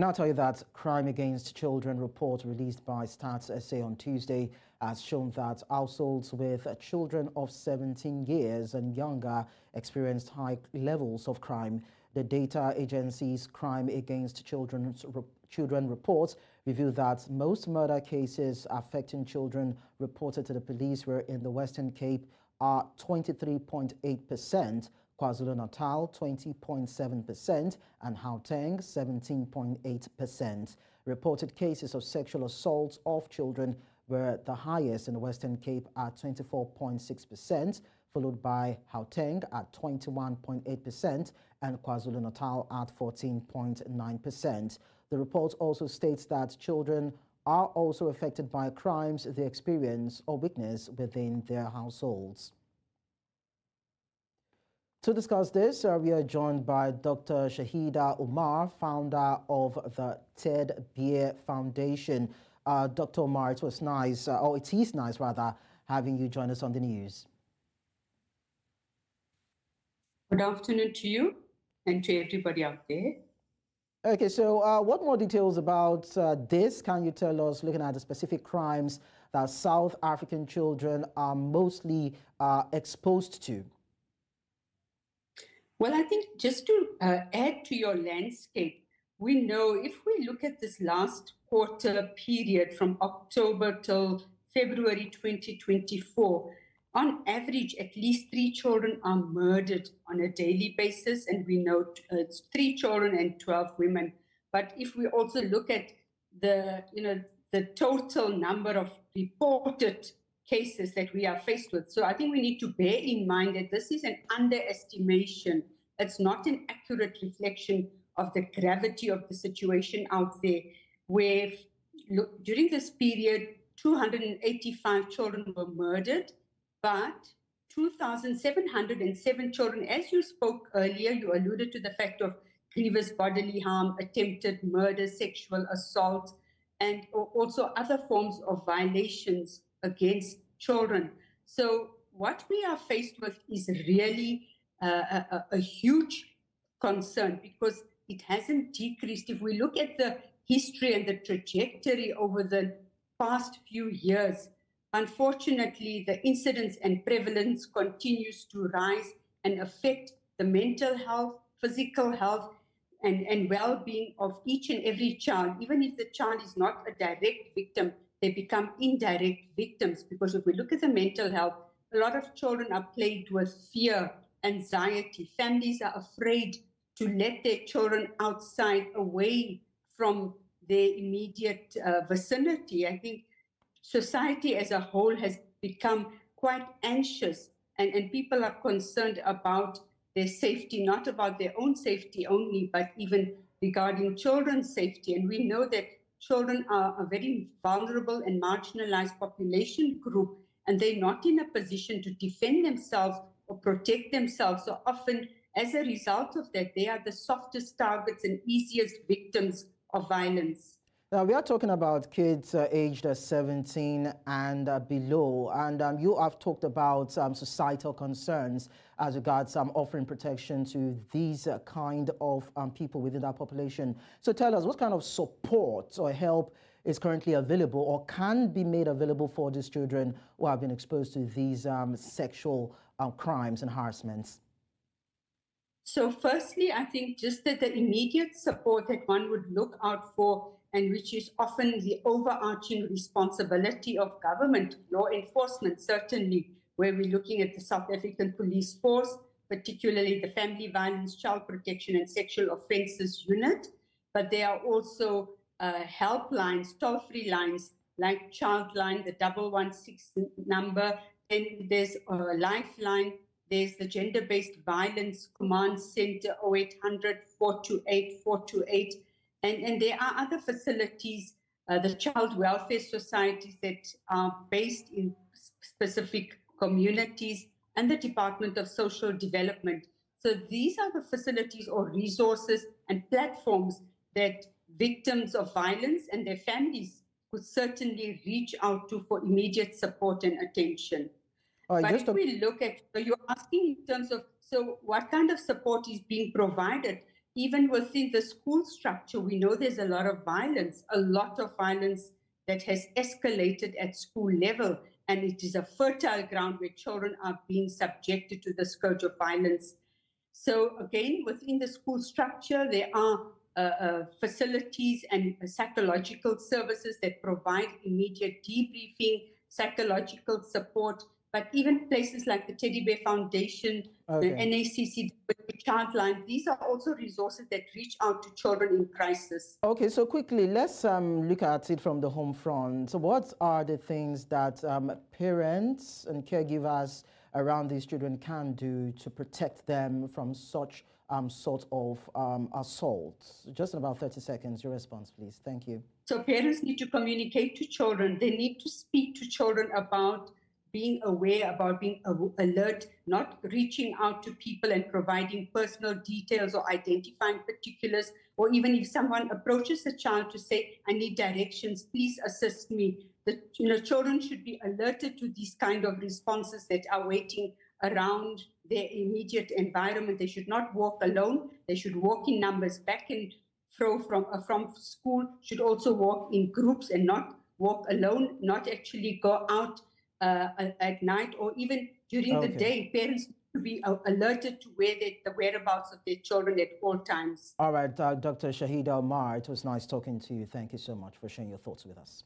Now I'll tell you that Crime Against Children report released by Stats SA on Tuesday has shown that households with children of 17 years and younger experienced high levels of crime. The data agency's Crime Against Children report revealed that most murder cases affecting children reported to the police were in the Western Cape are 23.8%, KwaZulu-Natal 20.7%, and Gauteng 17.8%. Reported cases of sexual assault of children were the highest in the Western Cape at 24.6%, followed by Gauteng at 21.8% and KwaZulu-Natal at 14.9%. The report also states that children are also affected by crimes they experience or witness within their households. To discuss this, we are joined by Dr. Shahida Umar, founder of the Ted Beer Foundation. Dr. Umar, it is nice having you join us on the news. Good afternoon to you and to everybody out there. Okay, so what more details about this can you tell us, looking at the specific crimes that South African children are mostly exposed to? Well, I think just to add to your landscape, we know if we look at this last quarter period from October till February 2024, on average, at least 3 children are murdered on a daily basis, and we know it's 3 children and 12 women. But if we also look at the total number of reported cases that we are faced with. So I think we need to bear in mind that this is an underestimation. It's not an accurate reflection of the gravity of the situation out there, where during this period, 285 children were murdered, but 2,707 children, as you spoke earlier, you alluded to the fact of grievous bodily harm, attempted murder, sexual assault, and also other forms of violations against children. So what we are faced with is really a huge concern, because it hasn't decreased. If we look at the history and the trajectory over the past few years, unfortunately, the incidence and prevalence continues to rise and affect the mental health, physical health, and well-being of each and every child. Even if the child is not a direct victim, they become indirect victims, because if we look at the mental health, a lot of children are plagued with fear, anxiety. Families are afraid to let their children outside, away from their immediate vicinity. I think society as a whole has become quite anxious, and people are concerned about their safety, not about their own safety only, but even regarding children's safety. And we know that children are a very vulnerable and marginalized population group, and they're not in a position to defend themselves or protect themselves. So often, as a result of that, they are the softest targets and easiest victims of violence. Now, we are talking about kids aged 17 and below, and you have talked about societal concerns as regards offering protection to these kind of people within that population. So tell us, what kind of support or help is currently available or can be made available for these children who have been exposed to these sexual crimes and harassments? So firstly, I think just that the immediate support that one would look out for, and which is often the overarching responsibility of government, law enforcement, certainly, where we're looking at the South African Police Force, particularly the Family Violence, Child Protection and Sexual Offences Unit. But there are also helplines, toll-free lines, like Childline, the 116 number, and there's a Lifeline. There's the Gender-Based Violence Command Center, 0800 428 428. And there are other facilities, the child welfare societies that are based in specific communities, and the Department of Social Development. So these are the facilities or resources and platforms that victims of violence and their families could certainly reach out to for immediate support and attention. But if we look at, so you're asking in terms of, so what kind of support is being provided? even within the school structure, we know there's a lot of violence that has escalated at school level. And it is a fertile ground where children are being subjected to the scourge of violence. So again, within the school structure, there are facilities and psychological services that provide immediate debriefing, psychological support, but even places like the Teddy Bear Foundation, the NACC, the Childline, these are also resources that reach out to children in crisis. Okay, so quickly, let's look at it from the home front. So what are the things that parents and caregivers around these children can do to protect them from such sort of assaults? Just in about 30 seconds, your response, please. Thank you. So parents need to communicate to children. They need to speak to children about being aware, about being alert, not reaching out to people and providing personal details or identifying particulars, or even if someone approaches a child to say, I need directions, please assist me. Children should be alerted to these kind of responses that are waiting around their immediate environment. They should not walk alone. They should walk in numbers back and from school, should also walk in groups and not walk alone, not actually go out at night or even during the day. Parents need to be alerted to the whereabouts of their children at all times. All right, Dr. Shahida Omar, it was nice talking to you. Thank you so much for sharing your thoughts with us.